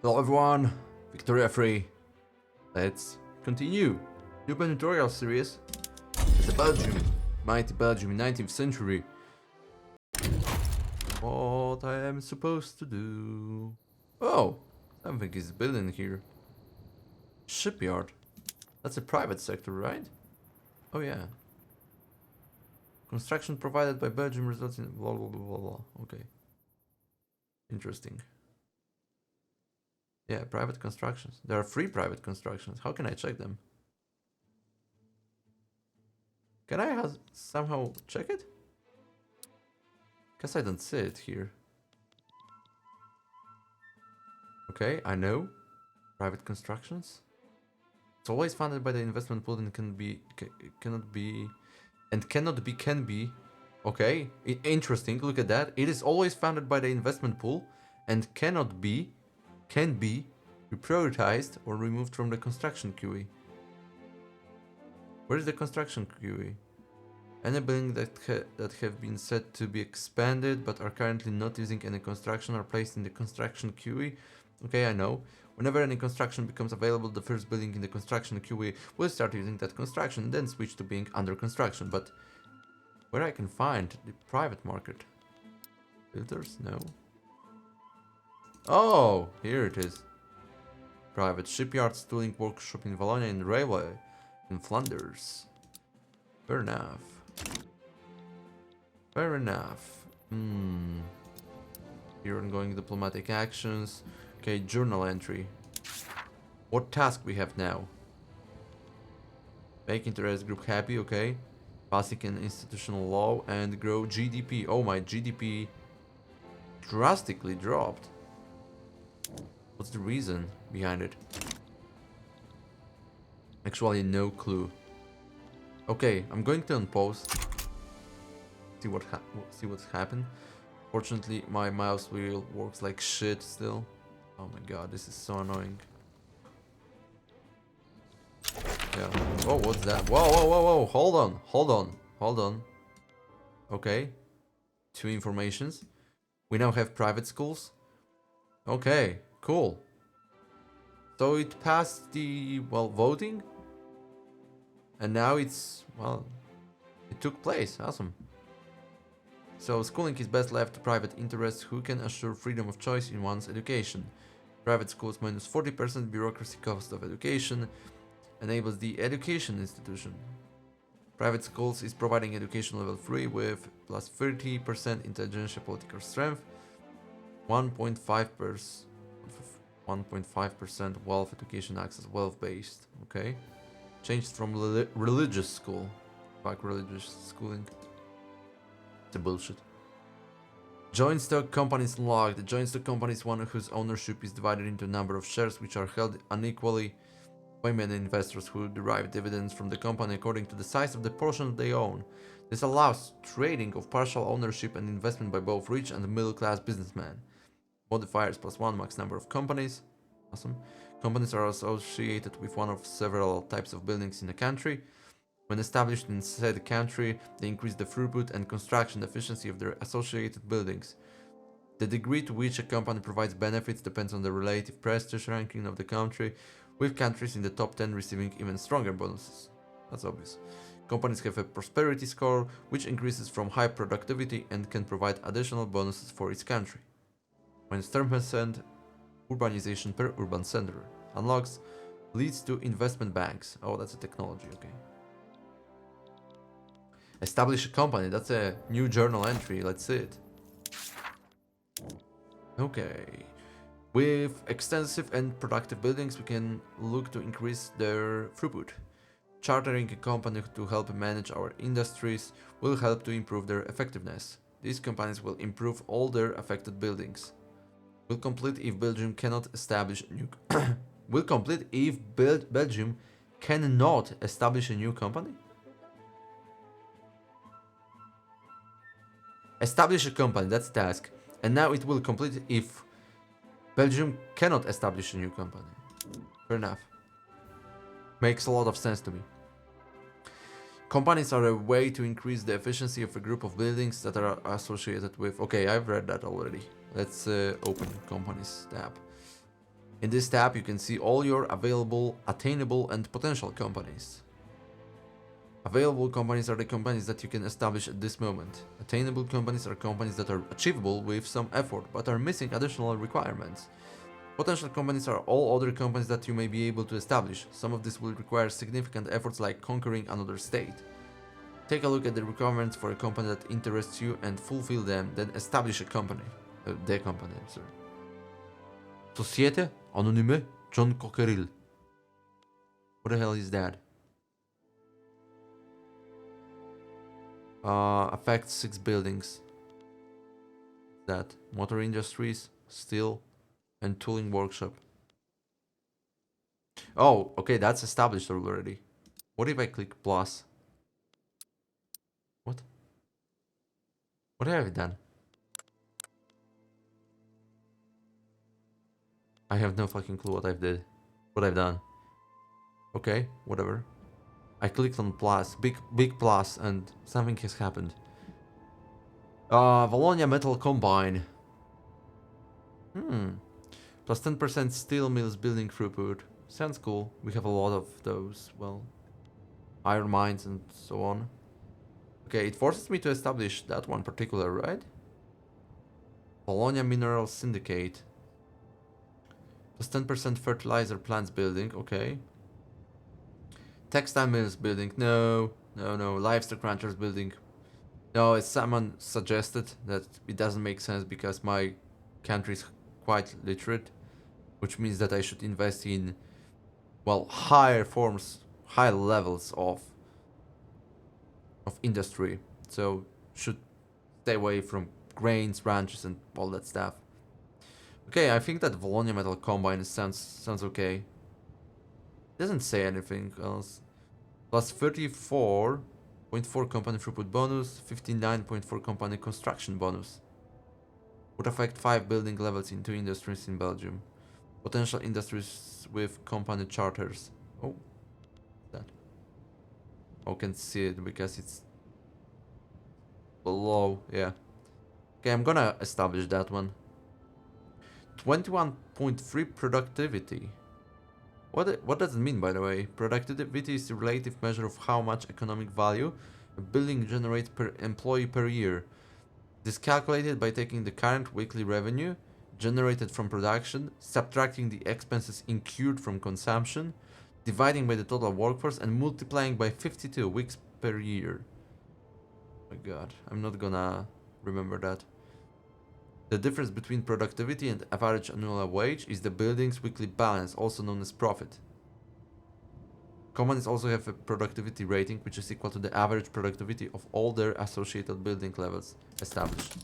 Hello everyone, Victoria Free. Let's continue. Noob tutorial series. It's a Belgium, mighty Belgium in 19th century. What I am supposed to do? Oh, something is building here. Shipyard. That's a private sector, right? Oh yeah. Construction provided by Belgium results in blah blah blah blah blah. Okay. Interesting. Yeah, private constructions. There are free private constructions. How can I check them? Can I somehow check it? Guess I don't see it here. Okay, I know. Private constructions. It's always funded by the investment pool and can be. Okay, interesting. Look at that. It is always funded by the investment pool and can be reprioritized or removed from the construction QE. Where is the construction QE? Any building that have been said to be expanded but are currently not using any construction are placed in the construction QE. Okay, I know. Whenever any construction becomes available, the first building in the construction QE will start using that construction and then switch to being under construction. But where I can find the private market? Filters? No. Oh, here it is. Private shipyards, tooling workshop in Wallonia and railway in Flanders. Fair enough. Fair enough. Here ongoing diplomatic actions. Okay, journal entry. What task we have now? Make interest group happy, okay. Passing an institutional law and grow GDP. Oh, my GDP drastically dropped. What's the reason behind it? Actually, no clue. Okay, I'm going to unpause. See what's happened. Fortunately, my mouse wheel works like shit still. Oh my god, this is so annoying. Yeah. Oh, what's that? Whoa, whoa, whoa, whoa! Hold on. Okay. 2 informations. We now have private schools. Okay, cool. So it passed the voting, and now it took place. Awesome. So schooling is best left to private interests who can assure freedom of choice in one's education. Private schools minus 40% bureaucracy cost of education enables the education institution. Private schools is providing education level 3 with plus 30% intelligentsia political strength, 1.5% wealth education access, wealth based. Okay, changed from religious school, back religious schooling. It's a bullshit. Joint stock companies locked. The joint stock company is one whose ownership is divided into a number of shares which are held unequally by many investors who derive dividends from the company according to the size of the portion they own. This allows trading of partial ownership and investment by both rich and middle class businessmen. Modifiers +1 max number of companies. Awesome. Companies are associated with one of several types of buildings in a country. When established in said country, they increase the throughput and construction efficiency of their associated buildings. The degree to which a company provides benefits depends on the relative prestige ranking of the country, with countries in the top 10 receiving even stronger bonuses. That's obvious. Companies have a prosperity score, which increases from high productivity and can provide additional bonuses for its country. -10% urbanization per urban center unlocks leads to investment banks. Oh, that's a technology, okay. Establish a company, that's a new journal entry, let's see it. Okay. With extensive and productive buildings, we can look to increase their throughput. Chartering a company to help manage our industries will help to improve their effectiveness. These companies will improve all their affected buildings. Will complete if Belgium cannot establish a new will complete if Belgium cannot establish a new company? Establish a company, that's the task. And now it will complete if Belgium cannot establish a new company. Fair enough. Makes a lot of sense to me. Companies are a way to increase the efficiency of a group of buildings that are associated with... Okay, I've read that already. Let's open companies tab. In this tab, you can see all your available, attainable, and potential companies. Available companies are the companies that you can establish at this moment. Attainable companies are companies that are achievable with some effort, but are missing additional requirements. Potential companies are all other companies that you may be able to establish. Some of this will require significant efforts like conquering another state. Take a look at the requirements for a company that interests you and fulfill them, then establish a company. The company, sorry. Société Anonyme John Cockerill. What the hell is that? Affects 6 buildings. That motor industries, steel, and tooling workshop. Oh, okay, that's established already. What if I click plus? What? What have I done? I have no fucking clue what I've done. Okay, whatever. I clicked on plus, big plus, and something has happened. Valonia Metal Combine. Plus 10% steel mills building throughput. Sounds cool. We have a lot of those, well, iron mines and so on. Okay, it forces me to establish that one particular, right? Valonia Mineral Syndicate. Plus 10% fertilizer plants building, okay. Textile mills building, no. Livestock ranchers building. No, it's someone suggested that it doesn't make sense because my country is quite literate, which means that I should invest in, well, higher levels of industry. So should stay away from grains, ranches, and all that stuff. Okay, I think that Valonia Metal Combine sounds okay. Doesn't say anything else. Plus 34.4 company throughput bonus, 59.4 company construction bonus. Would affect 5 building levels in 2 industries in Belgium. Potential industries with company charters. Oh, that. Oh, can see it because it's below. Yeah. Okay, I'm gonna establish that one. 21.3 productivity. What does it mean, by the way? Productivity is the relative measure of how much economic value a building generates per employee per year. It is calculated by taking the current weekly revenue generated from production, subtracting the expenses incurred from consumption, dividing by the total workforce, and multiplying by 52 weeks per year. Oh my god, I'm not gonna remember that. The difference between productivity and average annual wage is the building's weekly balance, also known as profit. Companies also have a productivity rating, which is equal to the average productivity of all their associated building levels established.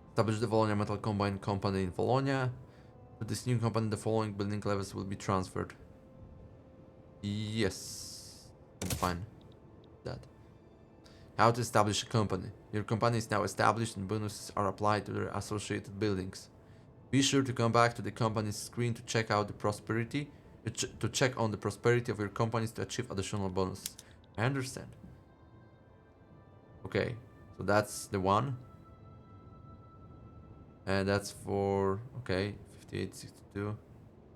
Establish the Valonia Metal Combine Company in Valonia. To this new company, the following building levels will be transferred. Yes, I'm fine with that. How to establish a company. Your company is now established and bonuses are applied to their associated buildings. Be sure to come back to the company's screen to check out the prosperity, to check on the prosperity of your companies to achieve additional bonuses. I understand. Okay, so that's the one. And that's for, okay, 5862.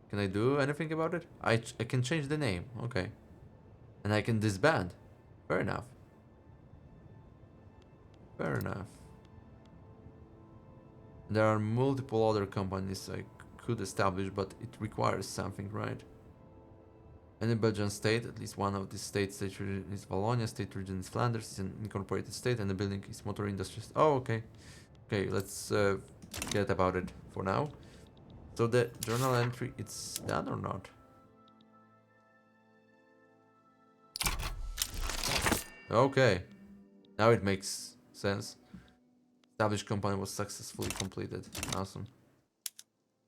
Can I do anything about it? I can change the name, okay. And I can disband. Fair enough. Fair enough. There are multiple other companies I could establish, but it requires something, right? In the Belgian state, at least one of the state region is Wallonia, state region is Flanders, it's an incorporated state, and the building is motor industries. Oh, okay. Okay, let's forget about it for now. So the journal entry, it's done or not? Okay. Now it makes sense. Established company was successfully completed. Awesome.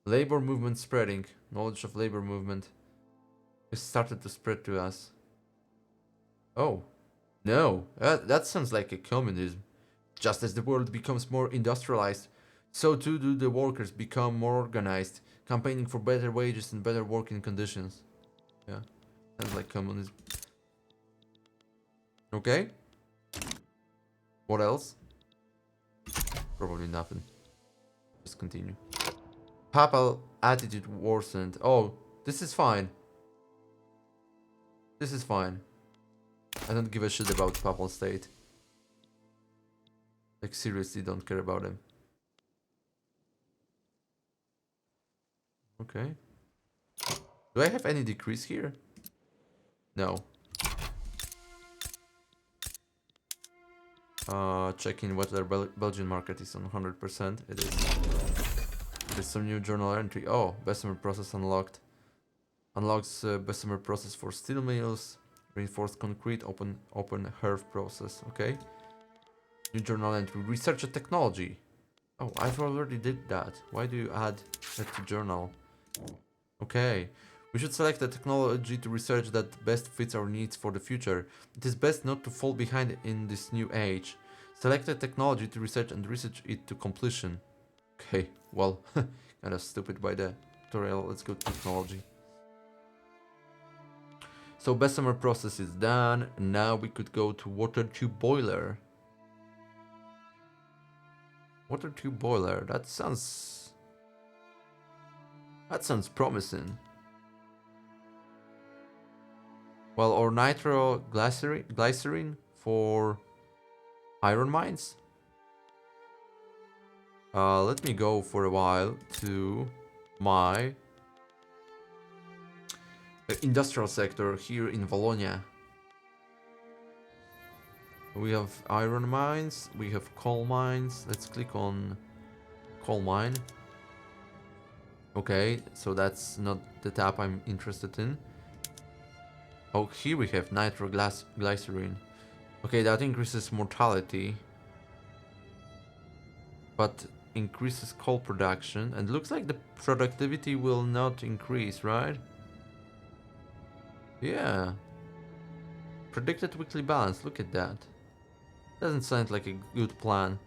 Labor movement spreading. Knowledge of labor movement. It started to spread to us. Oh. No. That sounds like a communism. Just as the world becomes more industrialized, so too do the workers become more organized, campaigning for better wages and better working conditions. Yeah. Sounds like communism. Okay. What else? Probably nothing. Just continue. Papal attitude worsened. Oh, this is fine. This is fine. I don't give a shit about Papal State. Like, seriously, don't care about him. Okay. Do I have any decrease here? No. Checking whether Belgian market is on 100%. It is. There's some new journal entry. Oh, Bessemer process unlocked. Unlocks Bessemer process for steel mills. Reinforced concrete, open hearth process. Okay. New journal entry. Research and technology. Oh, I've already did that. Why do you add that to journal? Okay. We should select a technology to research that best fits our needs for the future. It is best not to fall behind in this new age. Select a technology to research and research it to completion. Okay, well, kinda stupid by the tutorial. Let's go to technology. So Bessemer process is done. Now we could go to water tube boiler. Water tube boiler. That sounds promising. Well, or nitroglycerin for iron mines. Let me go for a while to my industrial sector here in Wallonia. We have iron mines, we have coal mines. Let's click on coal mine. Okay, so that's not the tab I'm interested in. Oh, here we have nitroglycerin. Okay, that increases mortality, but increases coal production, and looks like the productivity will not increase, right? Yeah. Predicted weekly balance, look at that. Doesn't sound like a good plan.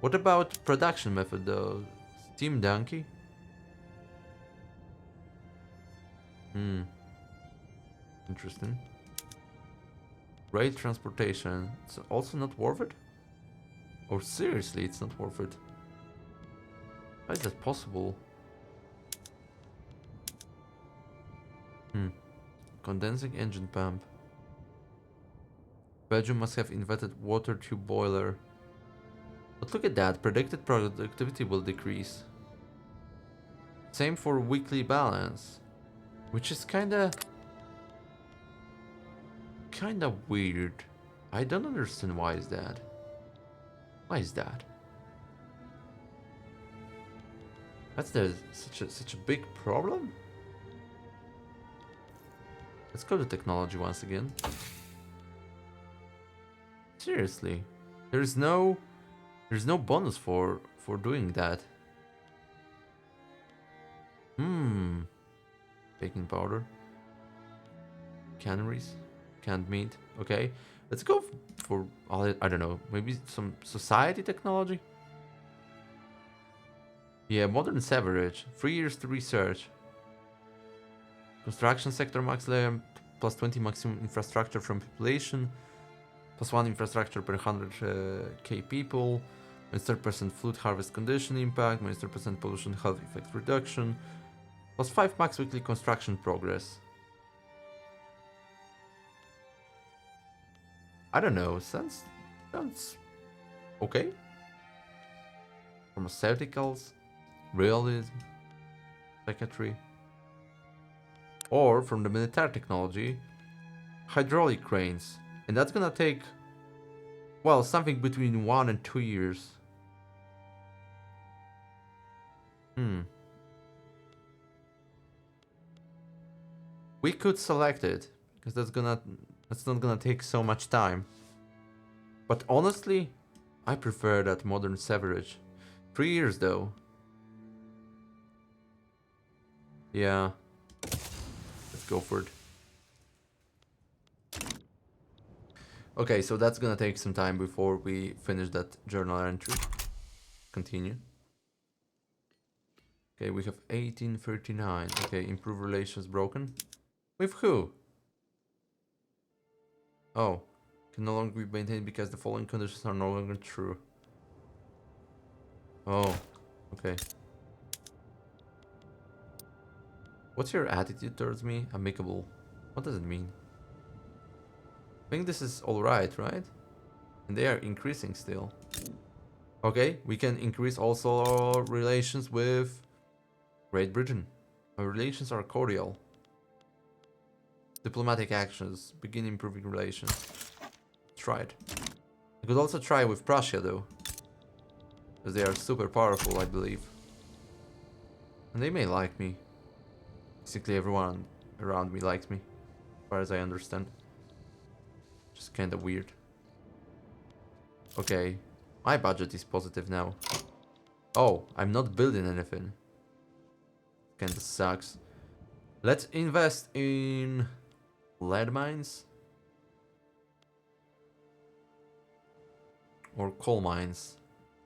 What about production method though? Steam donkey? Interesting. Rail transportation. It's also not worth it? Or seriously, it's not worth it? How is that possible? Condensing engine pump. Belgium must have invented water tube boiler. But look at that, predicted productivity will decrease. Same for weekly balance. Which is kinda weird. I don't understand why is that. Why is that? That's such a big problem? Let's go to technology once again. Seriously. There's no bonus for doing that. Baking powder. Canneries. Canned meat. Okay. Let's go for, I don't know, maybe some society technology? Yeah, modern sewerage. 3 years to research. Construction sector max layer plus 20 maximum infrastructure from population. Plus 1 infrastructure per 100k people. Minus 30% food harvest condition impact. Minus 30% pollution health effect reduction. Plus 5 max weekly construction progress. I don't know, sounds okay. Pharmaceuticals, realism, psychiatry. Or from the military technology, hydraulic cranes. And that's gonna take, well, something between 1 and 2 years. We could select it, because that's not gonna take so much time. But honestly, I prefer that modern sewerage. 3 years though. Yeah. Let's go for it. Okay, so that's gonna take some time before we finish that journal entry. Continue. Okay, we have 1839. Okay, improve relations broken. With who? Oh, can no longer be maintained because the following conditions are no longer true. Oh, okay. What's your attitude towards me? Amicable. What does it mean? I think this is alright, right? And they are increasing still. Okay, we can increase also our relations with Great Britain. Our relations are cordial. Diplomatic actions. Begin improving relations. Try it. I could also try with Prussia though. Because they are super powerful, I believe. And they may like me. Basically everyone around me likes me. As far as I understand. Just kinda weird. Okay. My budget is positive now. Oh, I'm not building anything. Kinda sucks. Let's invest in lead mines. Or coal mines.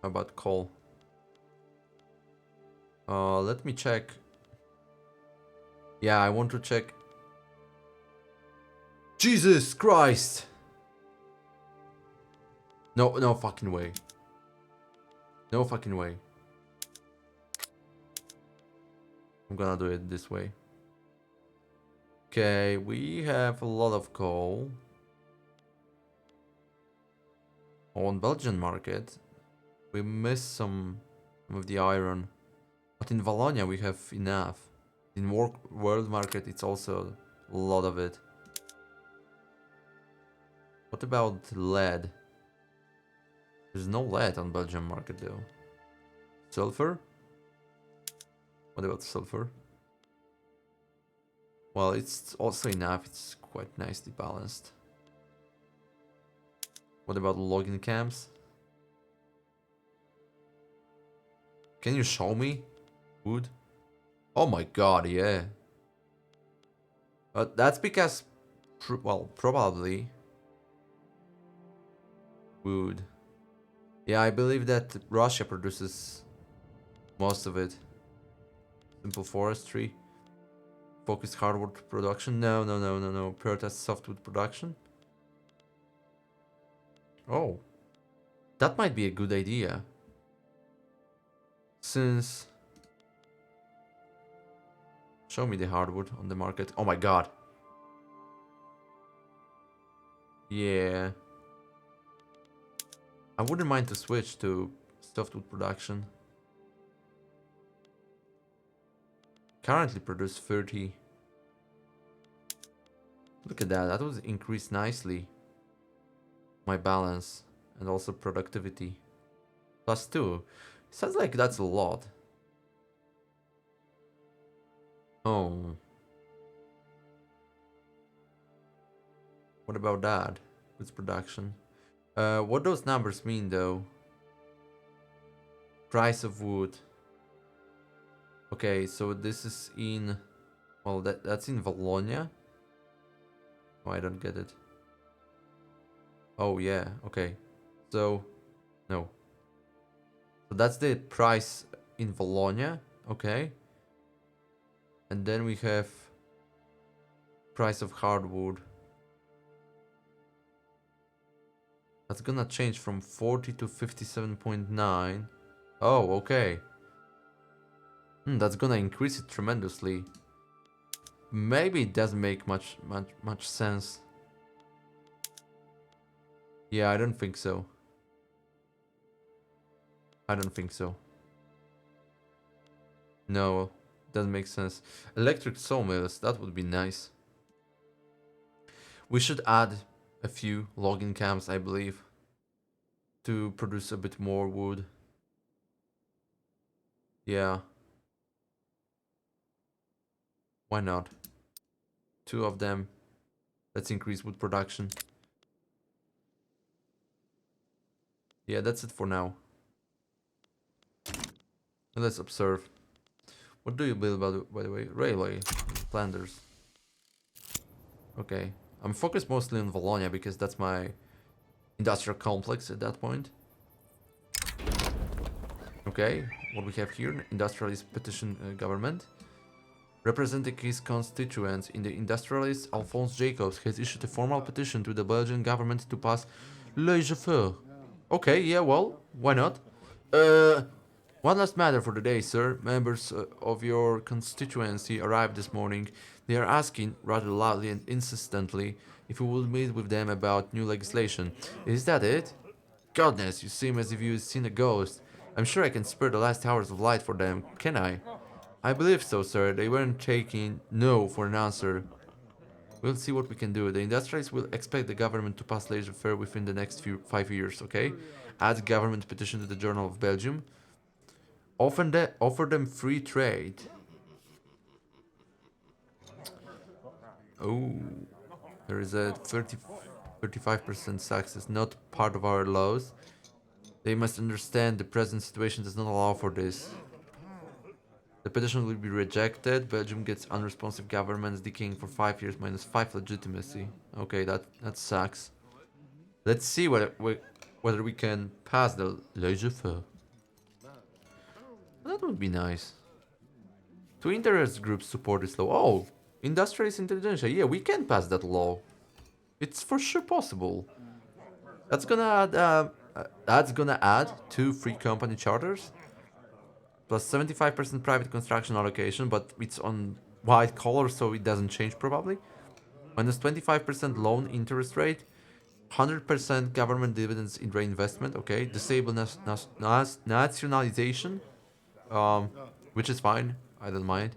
How about coal? Let me check. Yeah, I want to check. Jesus Christ! No, no fucking way. No fucking way. I'm gonna do it this way. Okay, we have a lot of coal. On Belgian market, we missed some of the iron. But in Wallonia we have enough. In world market it's also a lot of it. What about lead? There's no lead on Belgian market though. Sulfur? What about sulfur? Well, it's also enough. It's quite nicely balanced. What about logging camps? Can you show me? Wood? Oh my god, yeah. But that's because, well, probably wood. Yeah, I believe that Russia produces most of it. Simple forestry. Focused hardwood production. No, no, no, no, no. Prioritize softwood production. Oh. That might be a good idea. Since... Show me the hardwood on the market. Oh my god. Yeah. I wouldn't mind to switch to softwood production. Currently produce 30. Look at that. That was increased nicely. My balance and also productivity. +2. Sounds like that's a lot. Oh. What about that? With production. What those numbers mean though? Price of wood. Okay, so this is in... Well, that's in Wallonia? Oh, I don't get it. Oh, yeah, okay. So, no. So that's the price in Wallonia, okay. And then we have price of hardwood. That's gonna change from 40 to 57.9. Oh, okay. That's gonna increase it tremendously. Maybe it doesn't make much sense. Yeah, I don't think so. I don't think so. No, doesn't make sense. Electric sawmills, that would be nice. We should add a few logging camps, I believe, to produce a bit more wood. Yeah. Why not? 2 of them. Let's increase wood production. Yeah, that's it for now. And let's observe. What do you build, by the way? Railway. Flanders. Okay. I'm focused mostly on Wallonia because that's my industrial complex at that point. Okay. What we have here? Industrialist petition government. Representing his constituents in the industrialist, Alphonse Jacobs has issued a formal petition to the Belgian government to pass laissez-faire. Okay, yeah, well, why not? One last matter for the day, sir. Members of your constituency arrived this morning. They are asking, rather loudly and insistently, if you will meet with them about new legislation. Is that it? Goodness, you seem as if you've seen a ghost. I'm sure I can spare the last hours of light for them, can I? I believe so, sir. They weren't taking no for an answer. We'll see what we can do. The industrialists will expect the government to pass laissez-faire within the next 5 years, okay? Add government petition to the Journal of Belgium. Offer them free trade. Oh, there is a 35% success, not part of our laws. They must understand the present situation does not allow for this. The petition will be rejected. Belgium gets unresponsive governments decaying for 5 years minus 5 legitimacy. Okay, that sucks. Let's see whether we can pass the laissez-faire. That would be nice. Two interest groups support this law. Oh, industrialist intelligentsia. Yeah, we can pass that law. It's for sure possible. That's gonna add 2 free company charters. Plus 75% private construction allocation, but it's on white collar, so it doesn't change probably. Minus 25% loan interest rate. 100% government dividends in reinvestment. Okay. Disable nationalization. Which is fine. I don't mind.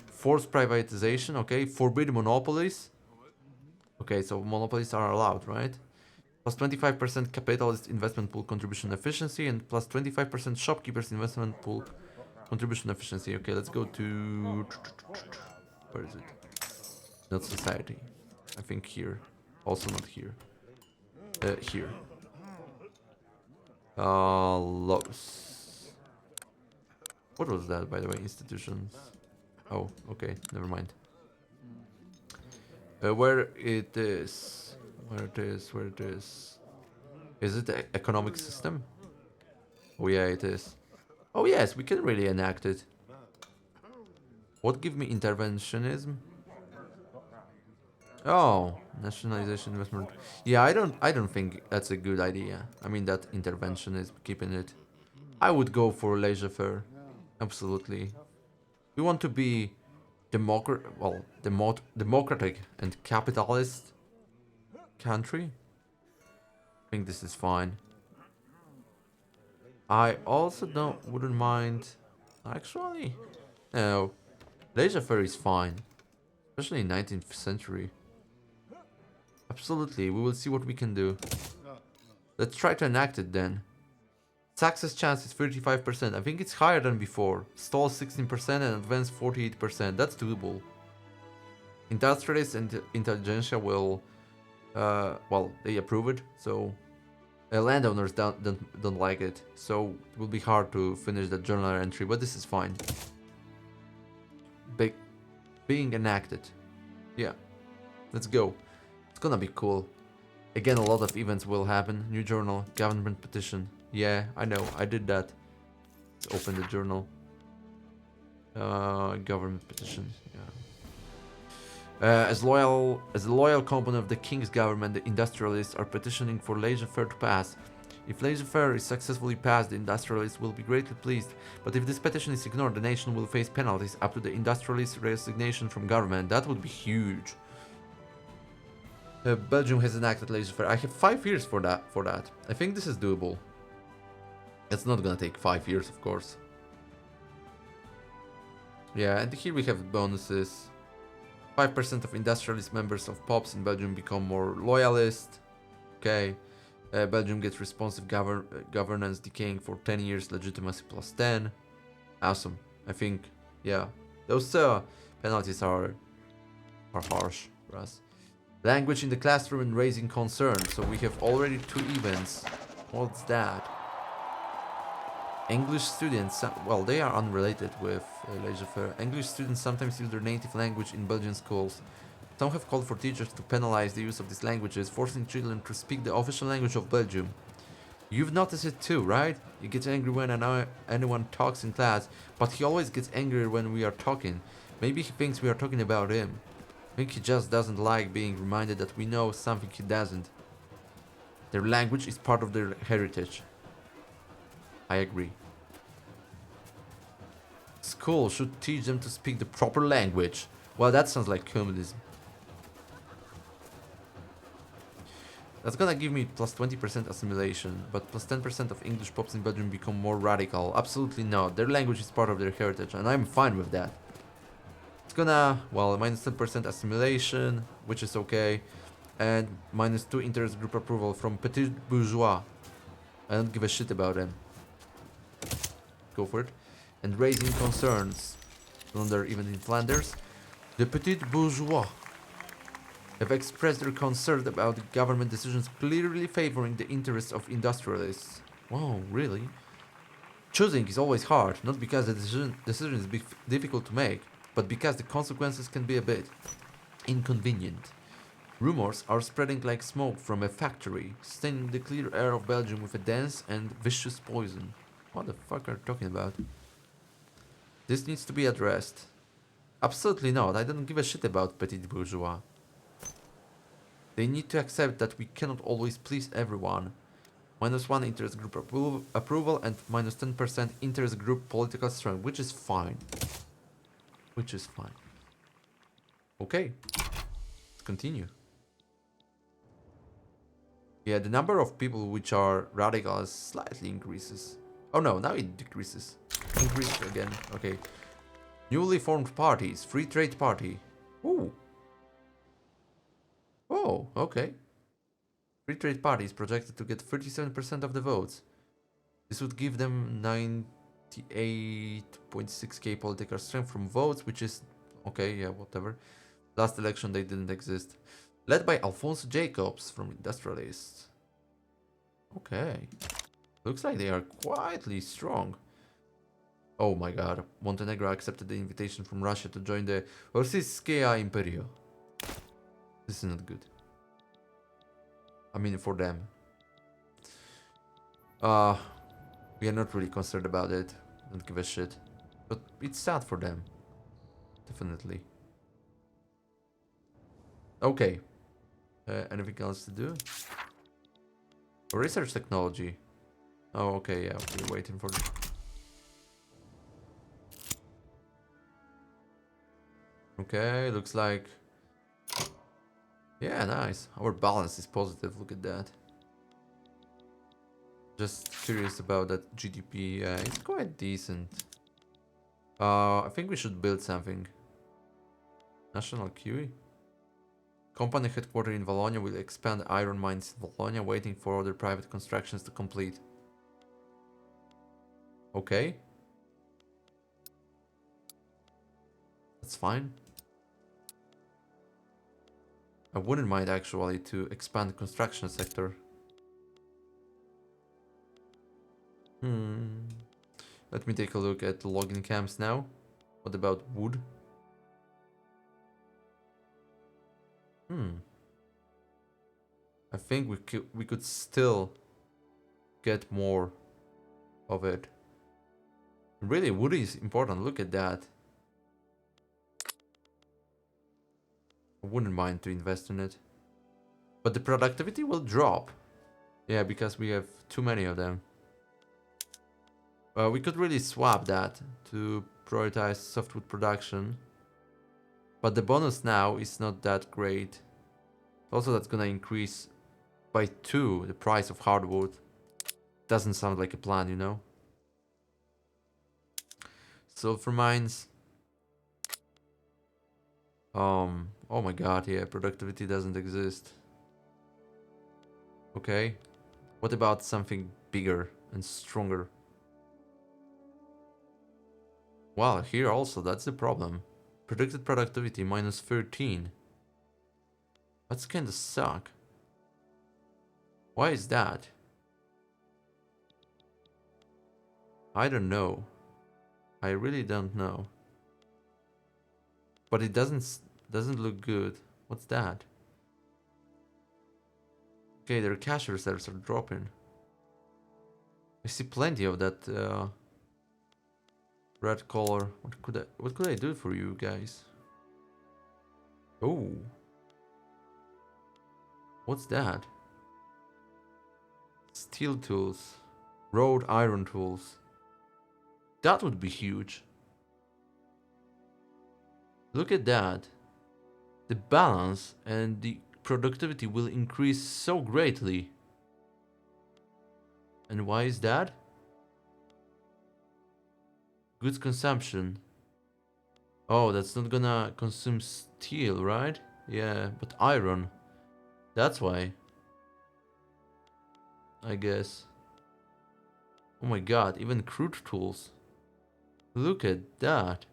Forced privatization. Okay. Forbid monopolies. Okay, so monopolies are allowed, right? Plus 25% capitalist investment pool contribution efficiency and plus 25% shopkeepers investment pool contribution efficiency. Okay, let's go to... Where is it? Not society. I think here. Also not here. Here. Logos. What was that, by the way? Institutions. Oh, okay. Never mind. Where it is. Where it is. Is it the economic system? Oh yeah, it is. Oh yes, we can really enact it. What give me interventionism? Oh, nationalization investment. Yeah, I don't think that's a good idea. I mean that interventionism, keeping it. I would go for laissez-faire. Absolutely. We want to be democratic and capitalist country. I think this is fine. I also wouldn't mind. Actually, no, laissez-faire is fine, especially in 19th century. Absolutely, we will see what we can do. Let's try to enact it then. Success chance is 35%. I think it's higher than before. Stall 16% and advance 48%. That's doable. Industrialists and intelligentsia will, well, they approve it. So landowners don't like it. So it will be hard to finish the journal entry. But this is fine. Being enacted. Yeah, let's go. It's gonna be cool. Again, a lot of events will happen. New journal, government petition. Yeah, I know, I did that. Let's open the journal. Government petition. Yeah. As a loyal component of the king's government, the industrialists are petitioning for laissez-faire to pass. If laissez-faire is successfully passed, the industrialists will be greatly pleased. But if this petition is ignored, the nation will face penalties up to the industrialists' resignation from government. That would be huge. Belgium has enacted laissez-faire. I have 5 years for that. I think this is doable. It's not gonna take 5 years, of course. Yeah, and here we have bonuses. 5% of industrialist members of POPs in Belgium become more loyalist. Okay. Belgium gets responsive governance decaying for 10 years, legitimacy plus 10. Awesome. I think, yeah. Those penalties are harsh for us. Language in the classroom and raising concern. So we have already 2 events. What's that? English students, well, they are unrelated with laissez-faire. English students sometimes use their native language in Belgian schools. Some have called for teachers to penalize the use of these languages, forcing children to speak the official language of Belgium. You've noticed it too, right? He gets angry when anyone talks in class, but he always gets angry when we are talking. Maybe he thinks we are talking about him. I think he just doesn't like being reminded that we know something he doesn't. Their language is part of their heritage. I agree. School should teach them to speak the proper language. Well, that sounds like communism. That's gonna give me plus 20% assimilation, but plus 10% of English pops in Belgium become more radical. Absolutely not. Their language is part of their heritage, and I'm fine with that. It's gonna, well, minus 10% assimilation, which is okay, and minus 2 interest group approval from petit bourgeois. I don't give a shit about them. Go for it. And raising concerns. Wonder even in Flanders. The petit bourgeois have expressed their concern about government decisions clearly favoring the interests of industrialists. Wow, really? Choosing is always hard, not because the decision is difficult to make, but because the consequences can be a bit inconvenient. Rumors are spreading like smoke from a factory, staining the clear air of Belgium with a dense and vicious poison. What the fuck are you talking about? This needs to be addressed. Absolutely not, I don't give a shit about petit bourgeois. They need to accept that we cannot always please everyone. Minus 1 interest group approval and minus 10% interest group political strength, which is fine. Which is fine. Okay, let's continue. Yeah, the number of people which are radical slightly increases. Oh no, now it decreases. Increases again, okay. Newly formed parties, Free Trade Party. Ooh. Oh, okay. Free Trade Party is projected to get 37% of the votes. This would give them 98.6k political strength from votes, which is okay, yeah, whatever. Last election they didn't exist. Led by Alphonse Jacobs from Industrialists. Okay. Looks like they are quietly strong. Oh my god, Montenegro accepted the invitation from Russia to join the Rossiyskaya Imperio. This is not good. I mean, for them. We are not really concerned about it. Don't give a shit. But it's sad for them. Definitely. Okay. Anything else to do? Research technology. Oh, okay, yeah, we're waiting for it. Okay, looks like... Yeah, nice. Our balance is positive, look at that. Just curious about that GDP. It's quite decent. I think we should build something. National QE? Company headquartered in Wallonia will expand iron mines in Wallonia, waiting for other private constructions to complete. Okay. That's fine. I wouldn't mind actually to expand the construction sector. Let me take a look at the logging camps now. What about wood? I think we could still get more of it. Really, wood is important. Look at that. I wouldn't mind to invest in it. But the productivity will drop. Yeah, because we have too many of them. We could really swap that to prioritize softwood production. But the bonus now is not that great. Also, that's gonna increase by 2 the price of hardwood. Doesn't sound like a plan, you know? Sulfur mines. Oh my god, yeah, productivity doesn't exist. Okay. What about something bigger and stronger? Well, here also, that's the problem. Predicted productivity minus 13. That's kinda suck. Why is that? I don't know. I really don't know. But it doesn't look good. What's that? Okay, their cash reserves are dropping. I see plenty of that red color. What could I do for you guys? Oh. What's that? Steel tools. Wrought iron tools. That would be huge. Look at that. The balance and the productivity will increase so greatly. And why is that? Goods consumption. Oh, that's not gonna consume steel, right? Yeah, but iron. That's why, I guess. Oh my god, even crude tools. Look at that.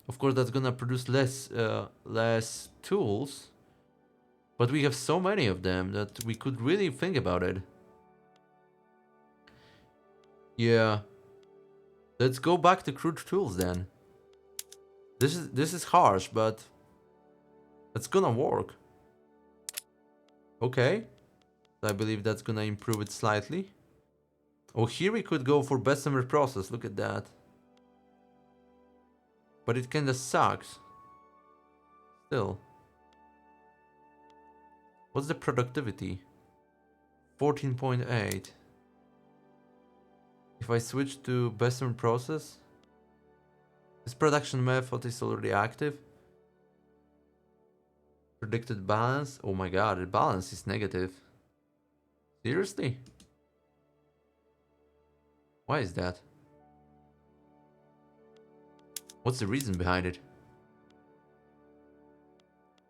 Of course, that's gonna produce less tools, but we have so many of them that we could really think about it. Yeah, let's go back to crude tools then. This is harsh, but it's gonna work. Okay, I believe that's gonna improve it slightly. Oh, here we could go for Bessemer process. Look at that. But it kinda sucks. Still. What's the productivity? 14.8. If I switch to Bessemer process, this production method is already active. Predicted balance. Oh my god, the balance is negative. Seriously? Why is that? What's the reason behind it?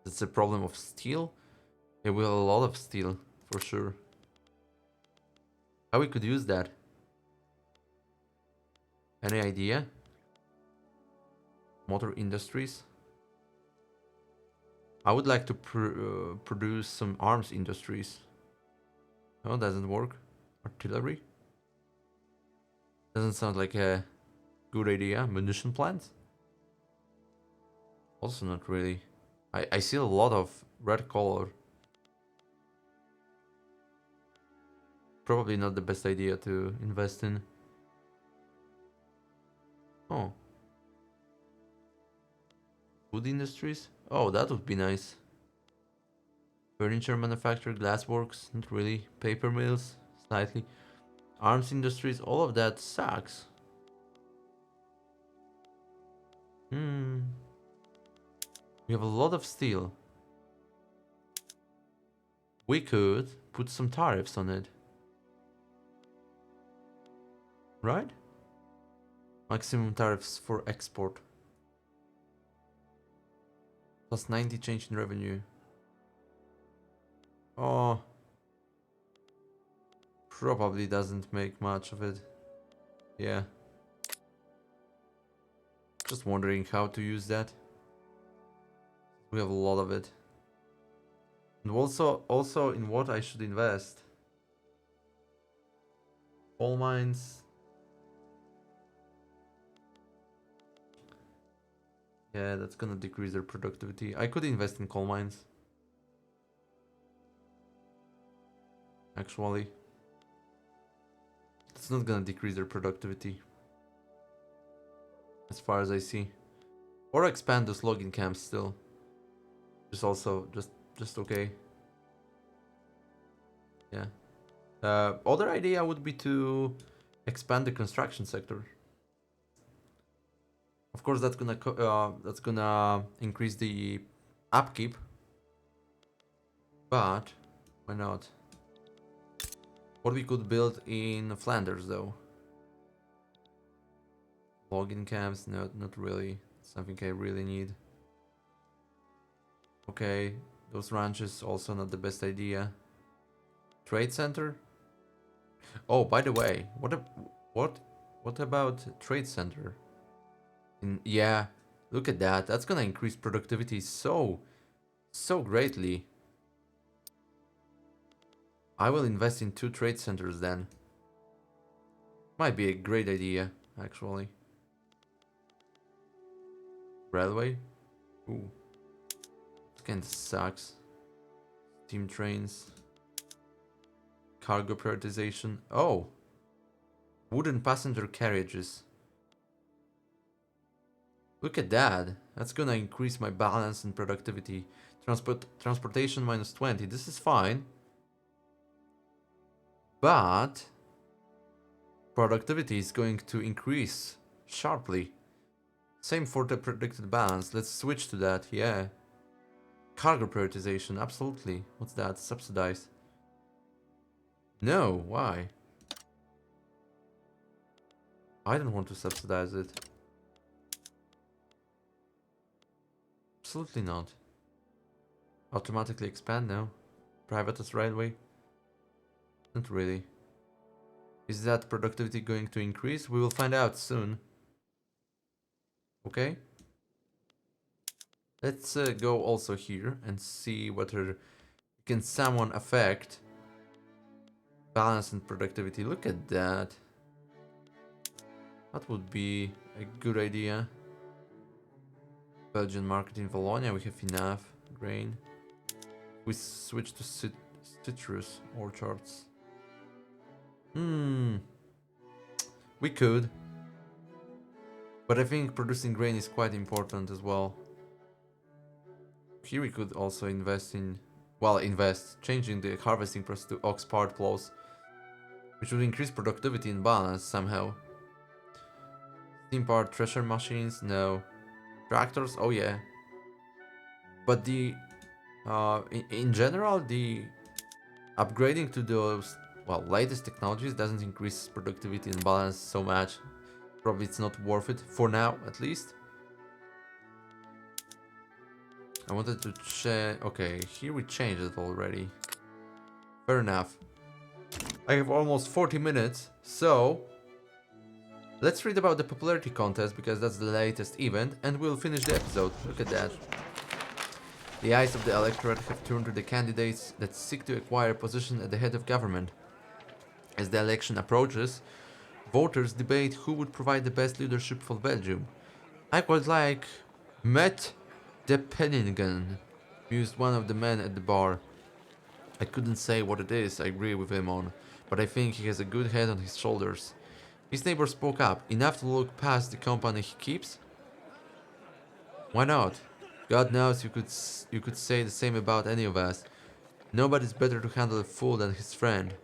It's a problem of steel? Yeah, we have a lot of steel, for sure. How we could use that? Any idea? Motor industries? I would like to produce some arms industries. No, doesn't work. Artillery? Doesn't sound like a good idea. Munition plants? Also not really. I see a lot of red color. Probably not the best idea to invest in. Oh. Food industries? Oh, that would be nice. Furniture manufacturer, glassworks, not really. Paper mills, slightly. Arms industries, all of that sucks. Hmm. We have a lot of steel. We could put some tariffs on it. Right? Maximum tariffs for export. Plus 90 change in revenue. Oh. Probably doesn't make much of it. Yeah. Just wondering how to use that. We have a lot of it. And also in what I should invest. Coal mines. Yeah, that's gonna decrease their productivity. I could invest in coal mines. Actually. It's not gonna decrease their productivity. As far as I see. Or expand those logging camps still. Just also just okay. Yeah. Other idea would be to expand the construction sector. Of course, that's gonna increase the upkeep, but why not? What we could build in Flanders, though? Logging camps? No, not really. Something I really need. Okay, those ranches also not the best idea. Trade center? Oh, by the way, what about trade center? Yeah, look at that. That's gonna increase productivity so greatly. I will invest in 2 trade centers then. Might be a great idea, actually. Railway? Ooh. It kinda sucks. Steam trains. Cargo prioritization. Oh! Wooden passenger carriages. Look at that. That's gonna increase my balance and productivity. Transportation minus 20. This is fine. But productivity is going to increase sharply. Same for the predicted balance. Let's switch to that, yeah. Cargo prioritization, absolutely. What's that? Subsidized. No, why? I don't want to subsidize it. Absolutely not. Automatically expand now. Privatized railway? Not really. Is that productivity going to increase? We will find out soon. Okay. Let's go also here and see whether can someone affect balance and productivity. Look at that. That would be a good idea. Belgian market in Wallonia, we have enough grain. We switch to citrus orchards. We could. But I think producing grain is quite important as well. Here we could also invest in, changing the harvesting process to ox-powered plows, which would increase productivity and balance somehow. Steam-powered thresher machines, no. Tractors, oh yeah. But in general, the upgrading to those, latest technologies doesn't increase productivity and balance so much. Probably it's not worth it, for now at least. I wanted to check, okay, here we changed it already. Fair enough. I have almost 40 minutes, so let's read about the popularity contest because that's the latest event and we'll finish the episode. Look at that. The eyes of the electorate have turned to the candidates that seek to acquire a position at the head of government. As the election approaches, voters debate who would provide the best leadership for Belgium. I quite like Met de Penningen, mused one of the men at the bar. I couldn't say what it is I agree with him on, but I think he has a good head on his shoulders. His neighbor spoke up, enough to look past the company he keeps? Why not? God knows you could say the same about any of us. Nobody's better to handle a fool than his friend.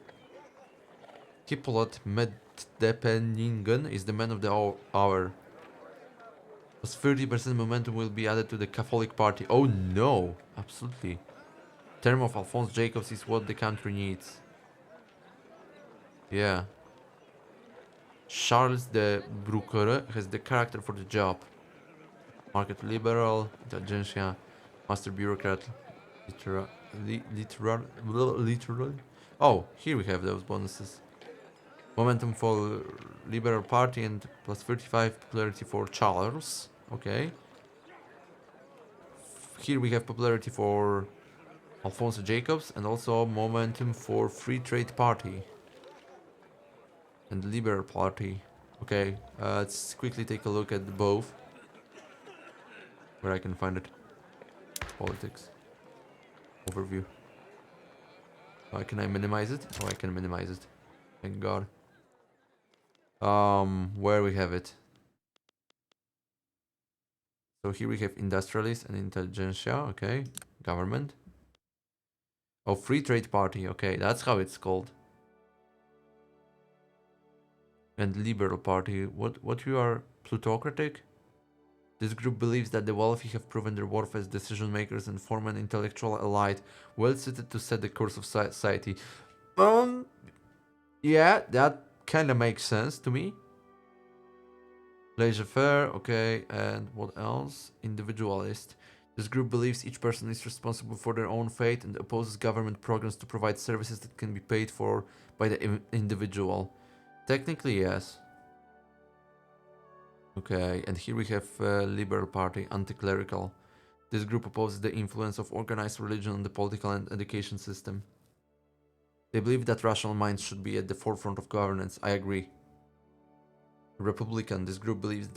Hippolyte Meddepenningen is the man of the hour. Plus 30% momentum will be added to the Catholic Party. Oh no! Absolutely. Term of Alphonse Jacobs is what the country needs. Yeah. Charles de Bruckere has the character for the job. Market liberal, intelligentsia, master bureaucrat, literal. Oh, here we have those bonuses. Momentum for Liberal Party and plus 35 popularity for Charles. Okay. Here we have popularity for Alfonso Jacobs and also momentum for Free Trade Party and Liberal Party. Okay, let's quickly take a look at both. Where I can find it. Politics. Overview. Can I minimize it? Oh, I can minimize it. Thank God. Where we have it. So here we have industrialists and intelligentsia. Okay, government. Oh, Free Trade Party. Okay, that's how it's called. And Liberal Party. What you are plutocratic? This group believes that the wealthy have proven their worth as decision makers and form an intellectual elite well suited to set the course of society. Yeah, that kind of makes sense to me. Laissez-faire, okay, and what else? Individualist. This group believes each person is responsible for their own fate and opposes government programs to provide services that can be paid for by the individual. Technically, yes. Okay, and here we have Liberal Party, anti-clerical. This group opposes the influence of organized religion on the political and education system. They believe that rational minds should be at the forefront of governance. I agree. Republican. This group believes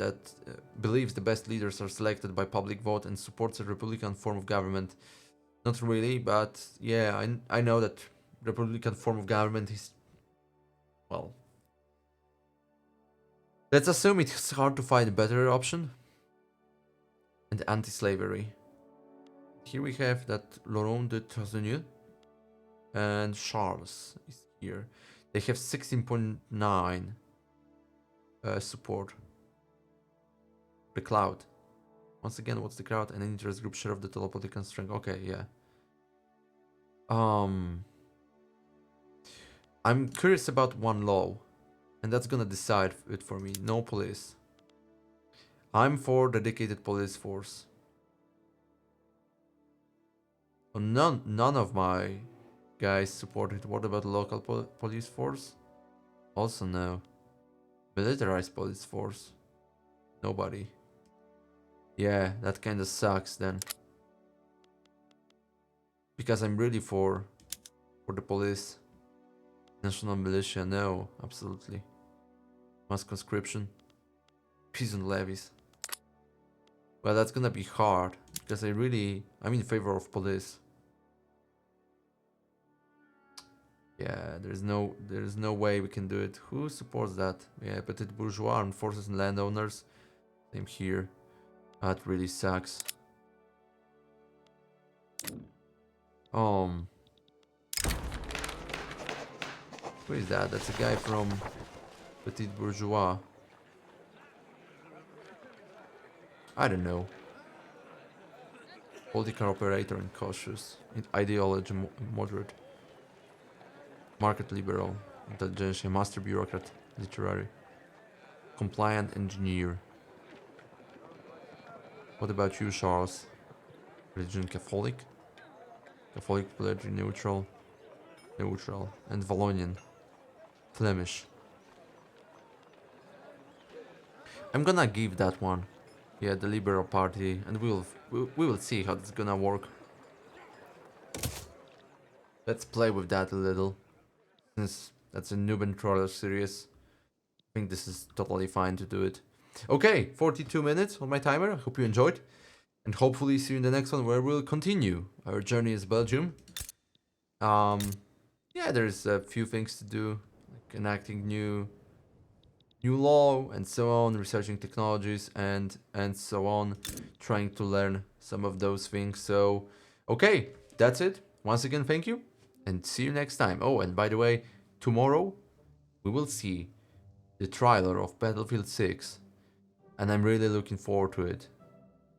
the best leaders are selected by public vote and supports a Republican form of government. Not really, but yeah, I know that Republican form of government is, well, let's assume it's hard to find a better option. And anti-slavery. Here we have that Laurent de Trosenieu and Charles is here. They have 16.9 support. The cloud. Once again, what's the crowd? An interest group share of the total political strength. Okay, yeah. I'm curious about one law, and that's gonna decide it for me. No police. I'm for dedicated police force. Oh, none of my guys support it. What about local police force? Also no. Militarized police force. Nobody. Yeah, that kinda sucks then. Because I'm really for the police. National militia, no, absolutely. Mass conscription. Peasant levies. Well, that's gonna be hard. Because I'm in favor of police. Yeah, there's no way we can do it. Who supports that? Yeah, petit bourgeois, armed forces and landowners. Same here. That really sucks. Who is that? That's a guy from Petit Bourgeois. I don't know. Political operator and cautious. Ideology moderate. Market liberal. Intelligentsia. Master bureaucrat. Literary. Compliant engineer. What about you, Charles? Religion Catholic. Catholic, pledge, neutral. Neutral. And Wallonian. Flemish. I'm gonna give that one. Yeah, the Liberal Party, and we will see how it's gonna work. Let's play with that a little. Since that's a Noob and Troller series, I think this is totally fine to do it. Okay, 42 minutes on my timer. I hope you enjoyed. And hopefully see you in the next one where we'll continue our journey as Belgium. Yeah, there's a few things to do, like enacting new law and so on, researching technologies and so on, trying to learn some of those things. So, okay, that's it. Once again, thank you, and see you next time. Oh, and by the way, tomorrow we will see the trailer of Battlefield 6, and I'm really looking forward to it,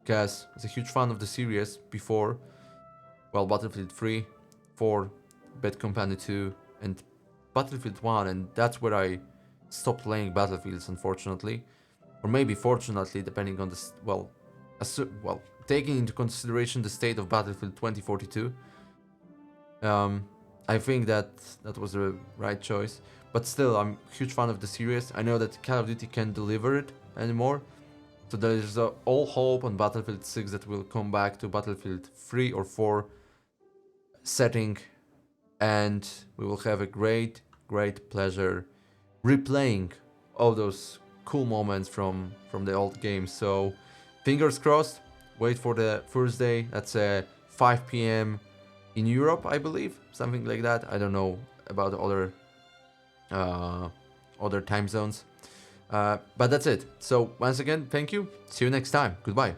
because I was a huge fan of the series before. Well, Battlefield 3, 4, Bad Company 2, and Battlefield 1, and that's where I stopped playing Battlefields, unfortunately, or maybe fortunately, depending on the taking into consideration the state of Battlefield 2042. I think that was the right choice, but still, I'm a huge fan of the series. I know that Call of Duty can't deliver it anymore, so there's all hope on Battlefield 6 that will come back to Battlefield 3 or 4 setting, and we will have a great pleasure replaying all those cool moments from the old game. So fingers crossed. Wait for the Thursday. That's 5 p.m. in Europe, I believe, something like that. I don't know about other time zones, but that's it. So once again, thank you. See you next time. Goodbye.